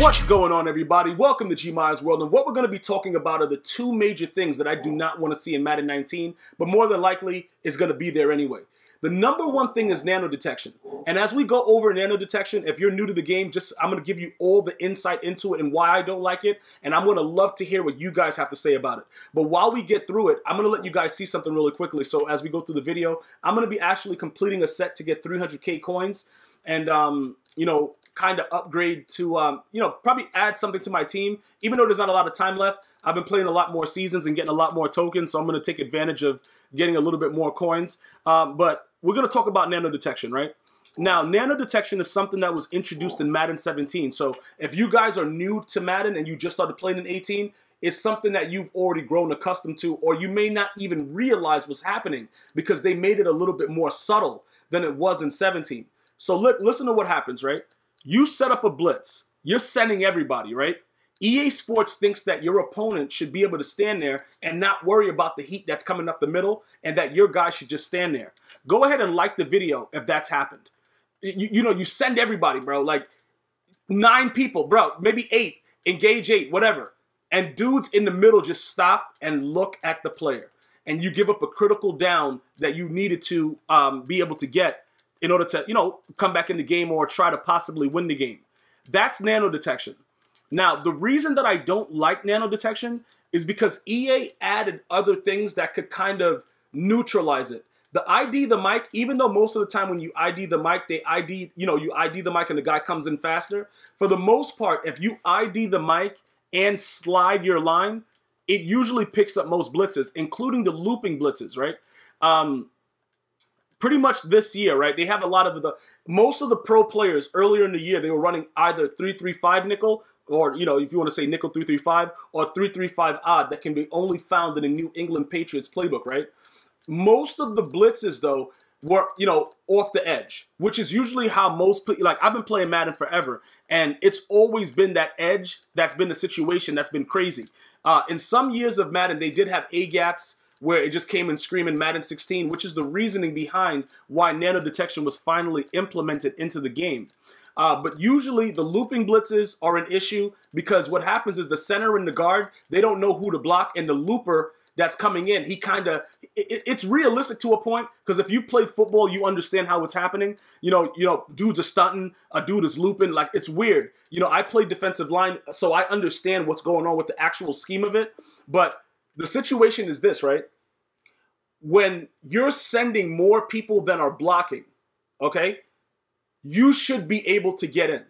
What's going on, everybody? Welcome to GmiasWorld, and what we're going to be talking about are the two major things that I do not want to see in Madden 19, but more than likely is going to be there anyway. The number one thing is nano detection. And as we go over nano detection, if you're new to the game, I'm going to give you all the insight into it and why I don't like it, and I'm going to love to hear what you guys have to say about it. But while we get through it, I'm going to let you guys see something really quickly. So as we go through the video, I'm going to be actually completing a set to get 300k coins and, kind of upgrade to, probably add something to my team. Even though there's not a lot of time left, I've been playing a lot more seasons and getting a lot more tokens, so I'm going to take advantage of getting a little bit more coins. But we're going to talk about nano detection, right? Now, nano detection is something that was introduced in Madden 17. So if you guys are new to Madden and you just started playing in 18, it's something that you've already grown accustomed to, or you may not even realize what's happening because they made it a little bit more subtle than it was in 17. So listen to what happens, right? You set up a blitz. You're sending everybody, right? EA Sports thinks that your opponent should be able to stand there and not worry about the heat that's coming up the middle and that your guy should just stand there. Go ahead and like the video if that's happened. You send everybody, bro. Like 9 people, bro. Maybe 8. Engage 8, whatever. And dudes in the middle just stop and look at the player. And you give up a critical down that you needed to be able to get in order to, come back in the game or try to possibly win the game. That's nano detection. Now, the reason that I don't like nano detection is because EA added other things that could kind of neutralize it. The ID the mic, even though most of the time when you ID the mic, you ID the mic and the guy comes in faster. For the most part, if you ID the mic and slide your line, it usually picks up most blitzes, including the looping blitzes, right? Pretty much this year, right? They have a lot of most of the pro players earlier in the year, they were running either 3-3-5 nickel, or, if you want to say nickel 3-3-5, or 3-3-5 odd that can be only found in the New England Patriots playbook, right? Most of the blitzes, though, were, off the edge, which is usually how most, I've been playing Madden forever, and it's always been that edge that's been the situation that's been crazy. In some years of Madden, they did have A-gaps, where it just came in screaming Madden 16, which is the reasoning behind why nano detection was finally implemented into the game. But usually the looping blitzes are an issue because what happens is the center and the guard, they don't know who to block, and the looper that's coming in, he it's realistic to a point, because if you've played football, you understand how it's happening. Dudes are stunting, a dude is looping, like it's weird. I played defensive line, so I understand what's going on with the actual scheme of it, but the situation is this, right? When you're sending more people than are blocking, okay, you should be able to get in.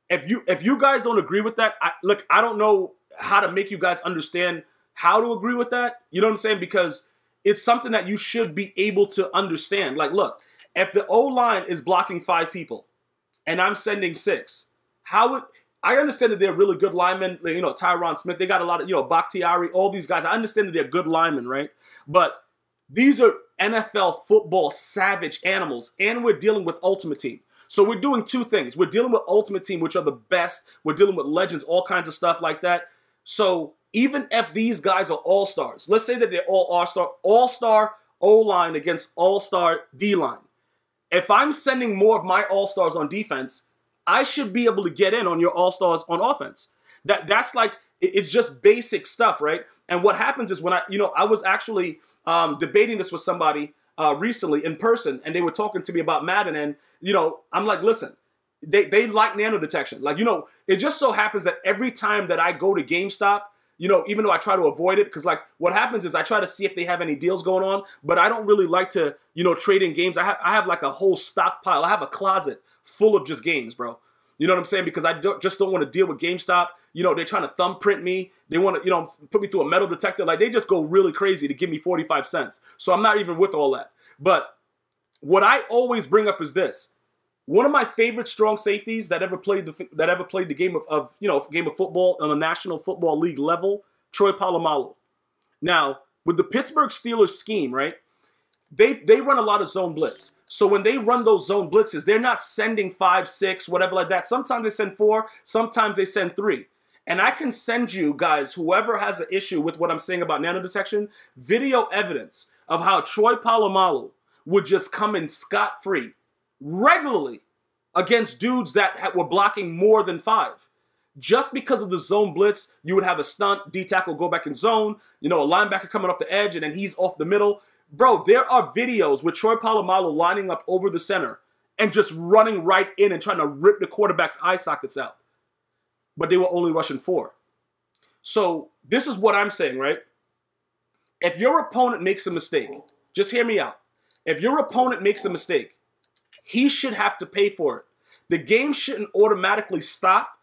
If you guys don't agree with that, I don't know how to make you guys understand how to agree with that. You know what I'm saying? Because it's something that you should be able to understand. Like, look, if the O-line is blocking 5 people and I'm sending 6, I understand that they're really good linemen, Tyron Smith, they got a lot of, Bakhtiari, all these guys. I understand that they're good linemen, right? But these are NFL football savage animals, and we're dealing with Ultimate Team. So we're doing 2 things. We're dealing with Ultimate Team, which are the best. We're dealing with legends, all kinds of stuff like that. So even if these guys are all-stars, let's say that they're all all-star O-line against all-star D-line. If I'm sending more of my all-stars on defense, I should be able to get in on your all-stars on offense. That's like, it's just basic stuff, right? And what happens is when I was actually debating this with somebody recently in person, and they were talking to me about Madden, and, I'm like, listen, they like nano detection. Like, it just so happens that every time that I go to GameStop, even though I try to avoid it, because, like, what happens is I try to see if they have any deals going on, but I don't really like to, trade in games. I have like a whole stockpile. I have a closet full of just games, bro. You know what I'm saying? Because I just don't want to deal with GameStop. They're trying to thumbprint me. They want to, put me through a metal detector. Like, they just go really crazy to give me 45 cents. So I'm not even with all that. But what I always bring up is this. One of my favorite strong safeties that ever played the game of game of football on the National Football League level, Troy Polamalu. Now, with the Pittsburgh Steelers scheme, right? They run a lot of zone blitz. So when they run those zone blitzes, they're not sending 5, 6, whatever like that. Sometimes they send 4, sometimes they send 3. And I can send you guys, whoever has an issue with what I'm saying about nano detection, video evidence of how Troy Polamalu would just come in scot-free regularly against dudes that were blocking more than 5. Just because of the zone blitz, you would have a stunt, D-tackle go back in zone, you know, a linebacker coming off the edge, and then he's off the middle. Bro, there are videos with Troy Polamalu lining up over the center and just running right in and trying to rip the quarterback's eye sockets out. But they were only rushing 4. So this is what I'm saying, right? If your opponent makes a mistake, just hear me out. If your opponent makes a mistake, he should have to pay for it. The game shouldn't automatically stop.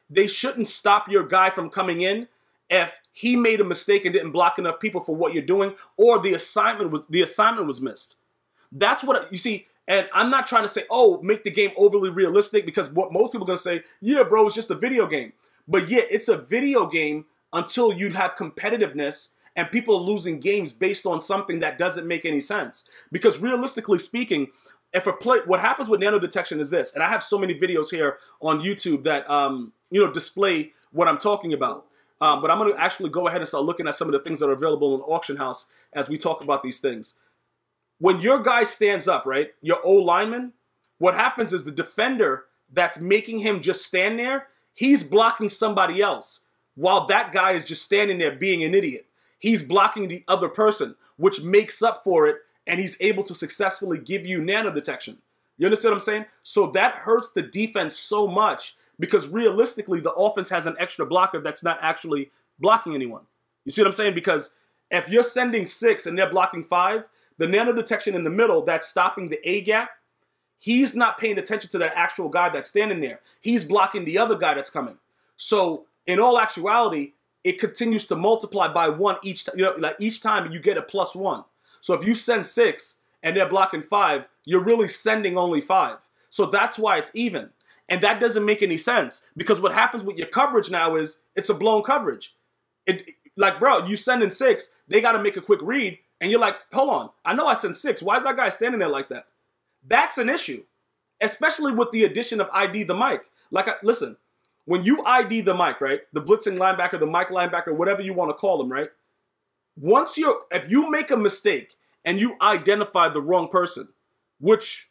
They shouldn't stop your guy from coming in if he made a mistake and didn't block enough people for what you're doing, or the assignment was missed. That's what you see. And I'm not trying to say, oh, make the game overly realistic, because what most people are gonna say, yeah, bro, it's just a video game. But yeah, it's a video game until you have competitiveness and people are losing games based on something that doesn't make any sense. Because realistically speaking, what happens with nano detection is this, and I have so many videos here on YouTube that display what I'm talking about. But I'm going to actually go ahead and start looking at some of the things that are available in Auction House as we talk about these things. When your guy stands up, right, your O-lineman, what happens is the defender that's making him just stand there, he's blocking somebody else while that guy is just standing there being an idiot. He's blocking the other person, which makes up for it, and he's able to successfully give you nano detection. You understand what I'm saying? So that hurts the defense so much, because realistically, the offense has an extra blocker that's not actually blocking anyone. You see what I'm saying? Because if you're sending 6 and they're blocking 5, the nano detection in the middle that's stopping the A gap, he's not paying attention to that actual guy that's standing there. He's blocking the other guy that's coming. So in all actuality, it continues to multiply by 1 each time. Each time you get a +1. So if you send 6 and they're blocking 5, you're really sending only 5. So that's why it's even. And that doesn't make any sense, because what happens with your coverage now is it's a blown coverage. Bro, you send in 6, they got to make a quick read, and you're like, hold on, I know I sent 6. Why is that guy standing there like that? That's an issue, especially with the addition of ID the Mike. Listen, when you ID the Mike, right, the blitzing linebacker, the Mike linebacker, whatever you want to call him, right, if you make a mistake and you identify the wrong person, which,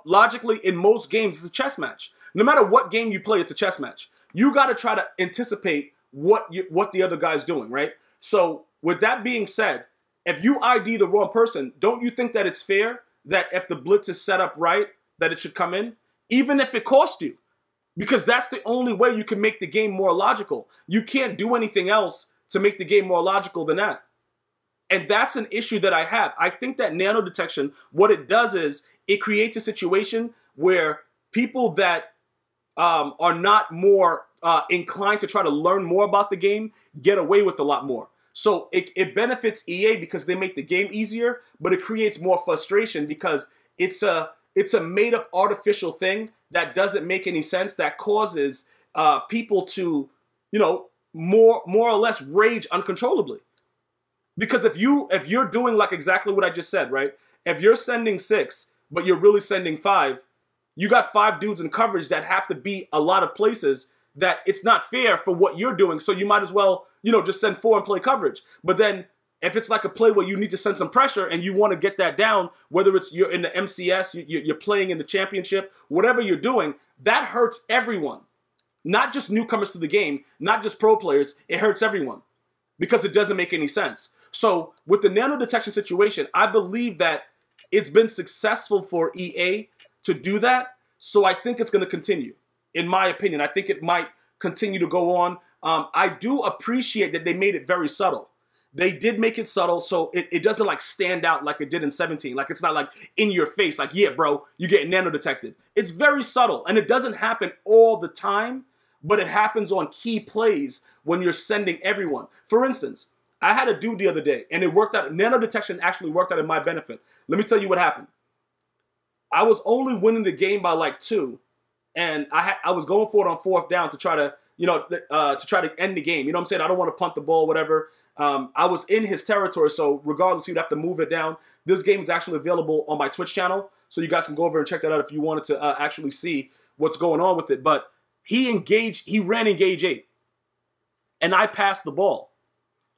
logically in most games is a chess match. No matter what game you play, it's a chess match. You got to try to anticipate what the other guy's doing, right? So with that being said, if you ID the wrong person, don't you think that it's fair that if the blitz is set up right, that it should come in? Even if it costs you. Because that's the only way you can make the game more logical. You can't do anything else to make the game more logical than that. And that's an issue that I have. I think that nano detection, what it does is it creates a situation where people that are not more inclined to try to learn more about the game get away with a lot more. So it benefits EA because they make the game easier, but it creates more frustration because it's a made-up artificial thing that doesn't make any sense, that causes people to, more or less rage uncontrollably. Because if you're doing like exactly what I just said, right? If you're sending 6, but you're really sending 5, you got 5 dudes in coverage that have to be a lot of places that it's not fair for what you're doing. So you might as well, just send 4 and play coverage. But then if it's like a play where you need to send some pressure and you want to get that down, whether it's you're in the MCS, you're playing in the championship, whatever you're doing, that hurts everyone. Not just newcomers to the game, not just pro players, it hurts everyone because it doesn't make any sense. So with the nano detection situation, I believe that it's been successful for EA to do that. So I think it's going to continue. In my opinion, I think it might continue to go on. I do appreciate that they made it very subtle. They did make it subtle, so it doesn't like stand out like it did in 17. Like it's not like in your face, like, yeah, bro, you get nano detected. It's very subtle, and it doesn't happen all the time, but it happens on key plays when you're sending everyone. For instance, I had a dude the other day, and it worked out. Nano detection actually worked out in my benefit. Let me tell you what happened. I was only winning the game by like 2, and I was going for it on 4th down to try to, to try to end the game. You know what I'm saying? I don't want to punt the ball, whatever. I was in his territory, so regardless, you'd have to move it down. This game is actually available on my Twitch channel, so you guys can go over and check that out if you wanted to actually see what's going on with it. But he ran engage 8, and I passed the ball.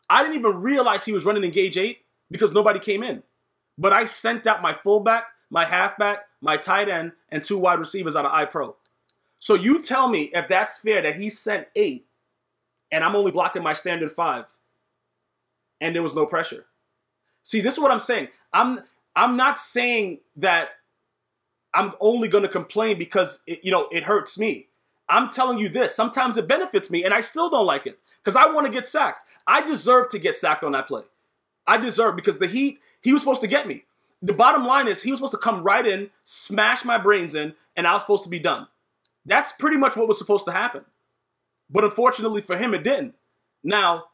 I didn't even realize he was running engage 8 because nobody came in. But I sent out my fullback, my halfback, my tight end, and 2 wide receivers out of iPro. So you tell me if that's fair that he sent 8 and I'm only blocking my standard 5 and there was no pressure. See, this is what I'm saying. I'm not saying that I'm only going to complain because it hurts me. I'm telling you this. Sometimes it benefits me and I still don't like it because I want to get sacked. I deserve to get sacked on that play. I deserve, because the Heat, he was supposed to get me. The bottom line is he was supposed to come right in, smash my brains in, and I was supposed to be done. That's pretty much what was supposed to happen. But unfortunately for him, it didn't. Now,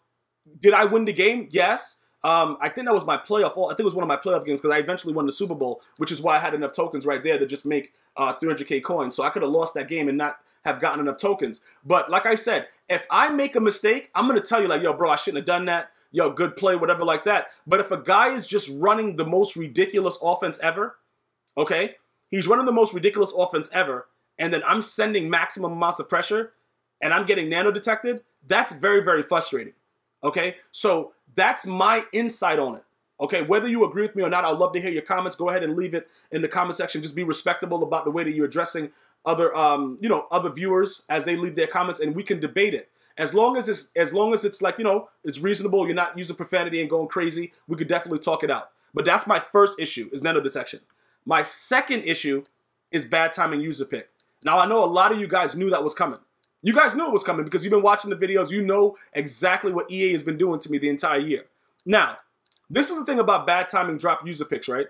did I win the game? Yes. I think that was my playoff. I think it was one of my playoff games because I eventually won the Super Bowl, which is why I had enough tokens right there to just make 300K coins. So I could have lost that game and not have gotten enough tokens. But like I said, if I make a mistake, I'm going to tell you like, yo, bro, I shouldn't have done that. Yo, good play, whatever like that. But if a guy is just running the most ridiculous offense ever, okay, he's running the most ridiculous offense ever, and then I'm sending maximum amounts of pressure, and I'm getting nano detected, that's very, very frustrating, okay? So that's my insight on it, okay? Whether you agree with me or not, I'd love to hear your comments. Go ahead and leave it in the comment section. Just be respectable about the way that you're addressing other, other viewers as they leave their comments, and we can debate it. As long as it's like, it's reasonable, you're not using profanity and going crazy, we could definitely talk it out. But that's my first issue, is nano detection. My second issue is bad timing user pick. Now, I know a lot of you guys knew that was coming. You guys knew it was coming because you've been watching the videos. You know exactly what EA has been doing to me the entire year. Now, this is the thing about bad timing drop user picks, right?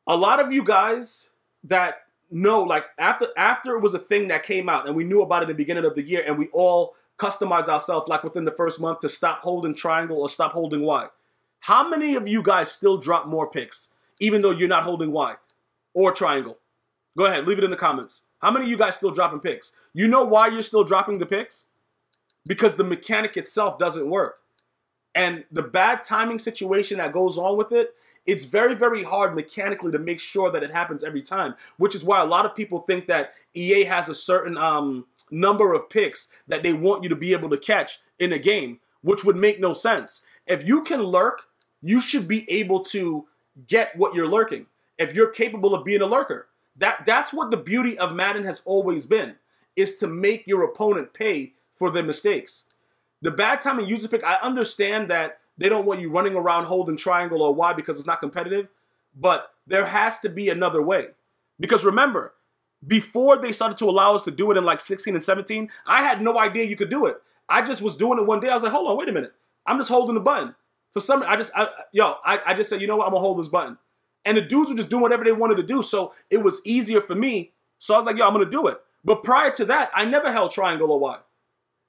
A lot of you guys that know, like after it was a thing that came out and we knew about it at the beginning of the year and we all customized ourselves like within the first month to stop holding triangle or stop holding Y. How many of you guys still drop more picks even though you're not holding Y or triangle? Go ahead, leave it in the comments. How many of you guys still dropping picks? You know why you're still dropping the picks? Because the mechanic itself doesn't work. And the bad timing situation that goes on with it, it's very, very hard mechanically to make sure that it happens every time, which is why a lot of people think that EA has a certain number of picks that they want you to be able to catch in a game, which would make no sense. If you can lurk, you should be able to get what you're lurking, if you're capable of being a lurker. That's what the beauty of Madden has always been, is to make your opponent pay for their mistakes. The bad timing user pick, I understand that they don't want you running around holding triangle or Y because it's not competitive, but there has to be another way. Because remember, before they started to allow us to do it in like 16 and 17, I had no idea you could do it. I just was doing it one day. I was like, hold on, wait a minute. I'm just holding the button. For some, I just said, you know what, I'm gonna hold this button. And the dudes were just doing whatever they wanted to do, so it was easier for me. So I was like, yo, I'm gonna do it. But prior to that, I never held triangle or Y.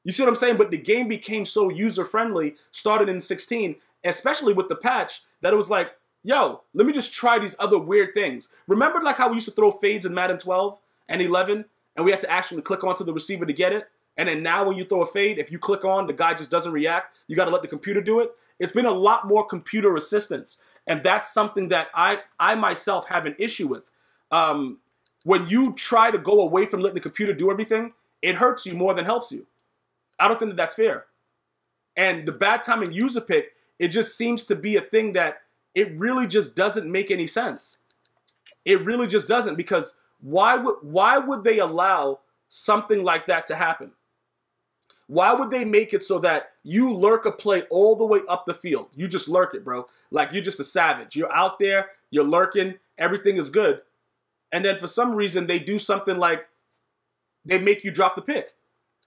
You see what I'm saying? But the game became so user-friendly, started in 16, especially with the patch, that it was like, yo, let me just try these other weird things. Remember like how we used to throw fades in Madden 12 and 11, and we had to actually click onto the receiver to get it? And then now when you throw a fade, if you click on, the guy just doesn't react. You got to let the computer do it. It's been a lot more computer assistance, and that's something that I myself have an issue with. When you try to go away from letting the computer do everything, it hurts you more than helps you. I don't think that that's fair. And the bad timing user pick, it just seems to be a thing that it really just doesn't make any sense. It really just doesn't, because why would they allow something like that to happen? Why would they make it so that you lurk a play all the way up the field? You just lurk it, bro. Like you're just a savage. You're out there, you're lurking, everything is good. And then for some reason, they do something like they make you drop the pick.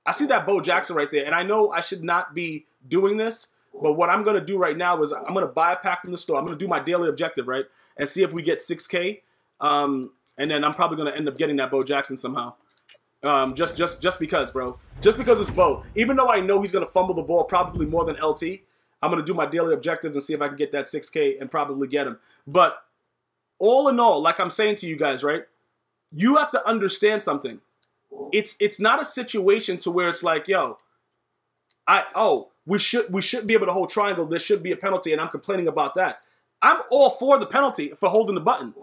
I see that Bo Jackson right there, and I know I should not be doing this, but what I'm going to do right now is I'm going to buy a pack from the store. I'm going to do my daily objective, right, and see if we get 6K, and then I'm probably going to end up getting that Bo Jackson somehow, just because, bro. Just because it's Bo. Even though I know he's going to fumble the ball probably more than LT, I'm going to do my daily objectives and see if I can get that 6K and probably get him. But all in all, like I'm saying to you guys, right, you have to understand something. It's not a situation to where it's like, yo, we should be able to hold triangle. There should be a penalty, and I'm complaining about that. I'm all for the penalty for holding the button.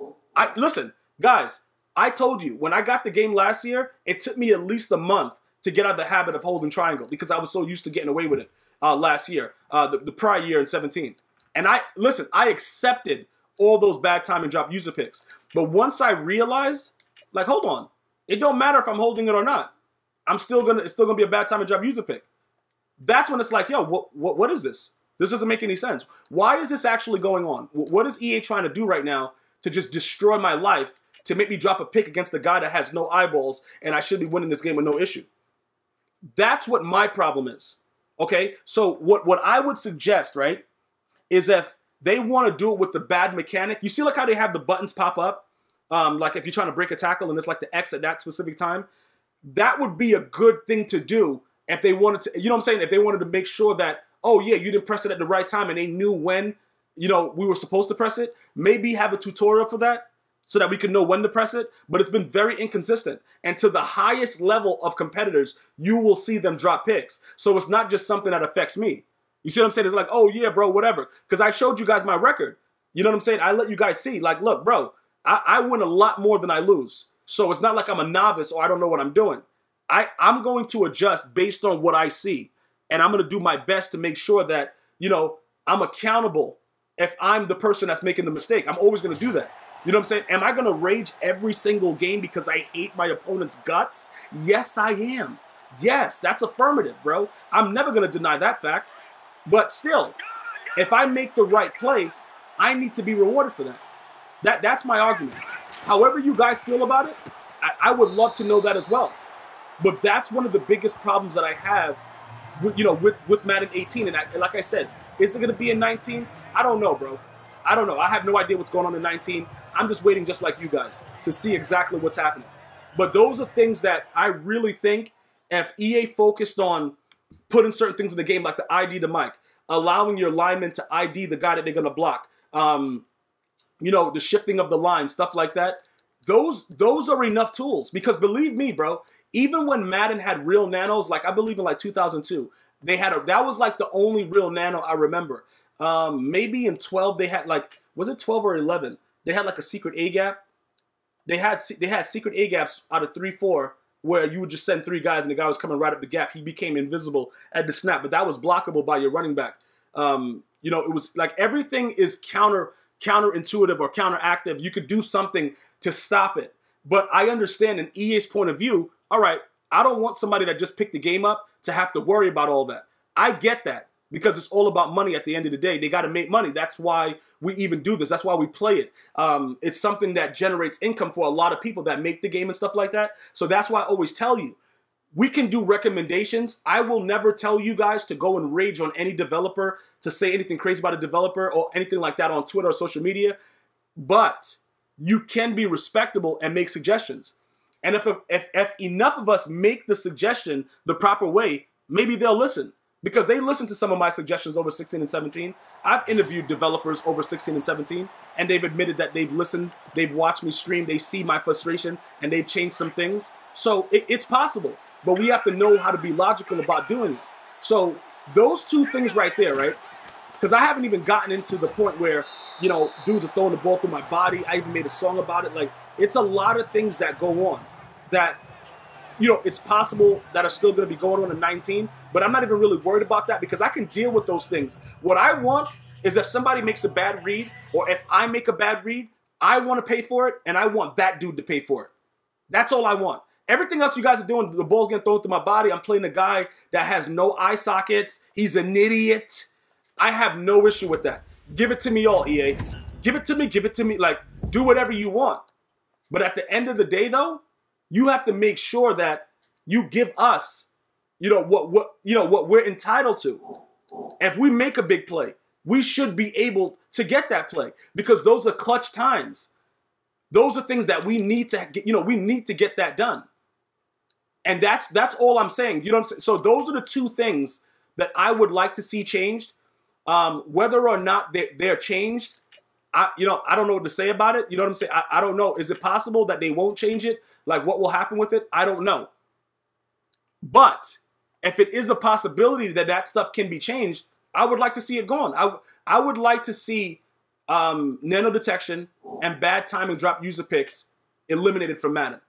Listen, guys, I told you when I got the game last year, it took me at least a month to get out of the habit of holding triangle because I was so used to getting away with it last year, the prior year in 17. And I accepted all those bad time and drop user picks. But once I realized, like, hold on. It don't matter if I'm holding it or not. It's still gonna be a bad time to drop user pick. That's when it's like, yo, what is this? This doesn't make any sense. Why is this actually going on? What is EA trying to do right now to just destroy my life, to make me drop a pick against a guy that has no eyeballs and I should be winning this game with no issue? That's what my problem is. Okay? So what I would suggest, right, is if they want to do it with the bad mechanic, you see like how they have the buttons pop up? Like if you're trying to break a tackle and it's like the X at that specific time, that would be a good thing to do if they wanted to, you know what I'm saying? If they wanted to make sure that, oh yeah, you didn't press it at the right time and they knew when, you know, we were supposed to press it, maybe have a tutorial for that so that we can know when to press it. But it's been very inconsistent. And to the highest level of competitors, you will see them drop picks. So it's not just something that affects me. You see what I'm saying? It's like, oh yeah, bro, whatever. Because I showed you guys my record. You know what I'm saying? I let you guys see, like, look, bro, I win a lot more than I lose. So it's not like I'm a novice or I don't know what I'm doing. I'm going to adjust based on what I see. And I'm going to do my best to make sure that, you know, I'm accountable if I'm the person that's making the mistake. I'm always going to do that. You know what I'm saying? Am I going to rage every single game because I hate my opponent's guts? Yes, I am. Yes, that's affirmative, bro. I'm never going to deny that fact. But still, if I make the right play, I need to be rewarded for that. That's my argument. However you guys feel about it, I would love to know that as well. But that's one of the biggest problems that I have with, you know, with Madden 18. And like I said, is it going to be in 19? I don't know, bro. I don't know. I have no idea what's going on in 19. I'm just waiting just like you guys to see exactly what's happening. But those are things that I really think if EA focused on putting certain things in the game, like the ID the mic, allowing your lineman to ID the guy that they're going to block, you know, the shifting of the line, stuff like that. Those are enough tools. Because believe me, bro, even when Madden had real nanos, like I believe in like 2002, they had that was like the only real nano I remember. Maybe in 12 they had like, was it 12 or 11? They had like a secret A gap. They had secret A gaps out of 3-4 where you would just send 3 guys and the guy was coming right up the gap. He became invisible at the snap, but that was blockable by your running back. You know, it was like everything is counterintuitive or counteractive. You could do something to stop it. But I understand in EA's point of view, all right, I don't want somebody that just picked the game up to have to worry about all that. I get that because it's all about money at the end of the day. They got to make money. That's why we even do this. That's why we play it. It's something that generates income for a lot of people that make the game and stuff like that. So that's why I always tell you, we can do recommendations. I will never tell you guys to go and rage on any developer, to say anything crazy about a developer or anything like that on Twitter or social media. But you can be respectable and make suggestions. And if enough of us make the suggestion the proper way, maybe they'll listen. Because they listen to some of my suggestions over 16 and 17. I've interviewed developers over 16 and 17, and they've admitted that they've listened, they've watched me stream, they see my frustration, and they've changed some things. So it's possible, but we have to know how to be logical about doing it. So those two things right there, right? Because I haven't even gotten into the point where, you know, dudes are throwing the ball through my body. I even made a song about it. Like, it's a lot of things that go on that, you know, it's possible that are still going to be going on in 19, but I'm not even really worried about that because I can deal with those things. What I want is if somebody makes a bad read or if I make a bad read, I want to pay for it and I want that dude to pay for it. That's all I want. Everything else you guys are doing, the ball's getting thrown through my body. I'm playing a guy that has no eye sockets. He's an idiot. I have no issue with that. Give it to me all, EA. Give it to me. Give it to me. Like, do whatever you want. But at the end of the day, though, you have to make sure that you give us, you know, what we're entitled to. If we make a big play, we should be able to get that play because those are clutch times. Those are things that we need to get, you know, we need to get that done. And that's all I'm saying. You know what I'm saying? So those are the two things that I would like to see changed. Whether or not they're changed, I don't know what to say about it. You know what I'm saying? I don't know. Is it possible that they won't change it? Like, what will happen with it? I don't know. But if it is a possibility that that stuff can be changed, I would like to see it gone. I would like to see nano detection and bad time and drop user picks eliminated from Madden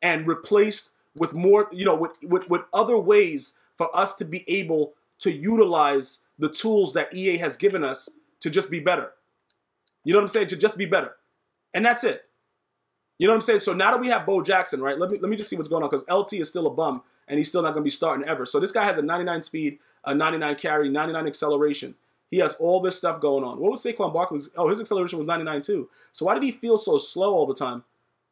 and replaced with more, you know, with other ways for us to be able to utilize the tools that EA has given us to just be better. You know what I'm saying? To just be better. And that's it. You know what I'm saying? So now that we have Bo Jackson, right? Let me just see what's going on, because LT is still a bum and he's still not going to be starting ever. So this guy has a 99 speed, a 99 carry, 99 acceleration. He has all this stuff going on. What was Saquon Barkley's? Oh, his acceleration was 99 too. So why did he feel so slow all the time?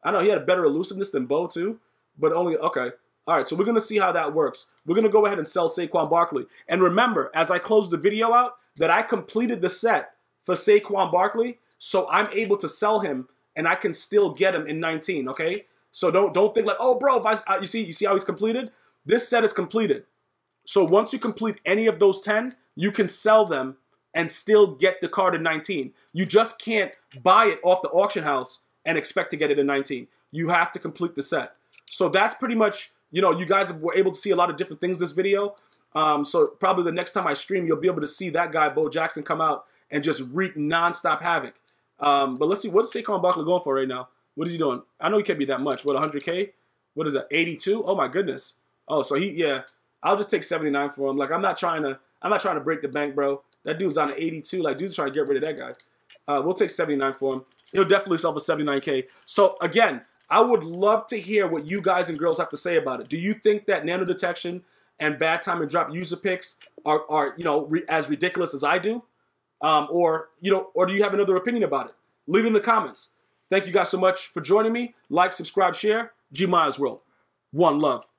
I know he had a better elusiveness than Bo too, but only, okay. All right, so we're going to see how that works. We're going to go ahead and sell Saquon Barkley. And remember, as I close the video out, that I completed the set for Saquon Barkley, so I'm able to sell him, and I can still get him in 19, okay? So don't think like, oh, bro, if you see how he's completed? This set is completed. So once you complete any of those 10, you can sell them and still get the card in 19. You just can't buy it off the auction house and expect to get it in 19. You have to complete the set. So that's pretty much, you know, you guys were able to see a lot of different things this video. So probably the next time I stream, you'll be able to see that guy, Bo Jackson, come out and just wreak nonstop havoc. But let's see, what's Saquon Barkley going for right now? What is he doing? I know he can't be that much. What, 100K? What is that, 82? Oh my goodness. Oh, so yeah, I'll just take 79 for him. Like, I'm not trying to break the bank, bro. That dude's on an 82. Like, dude's trying to get rid of that guy. We'll take 79 for him. He'll definitely sell for 79K. So again, I would love to hear what you guys and girls have to say about it. Do you think that nano detection and bad time and drop user picks are you know, as ridiculous as I do? Or do you have another opinion about it? Leave it in the comments. Thank you guys so much for joining me. Like, subscribe, share. GmiasWorld. One love.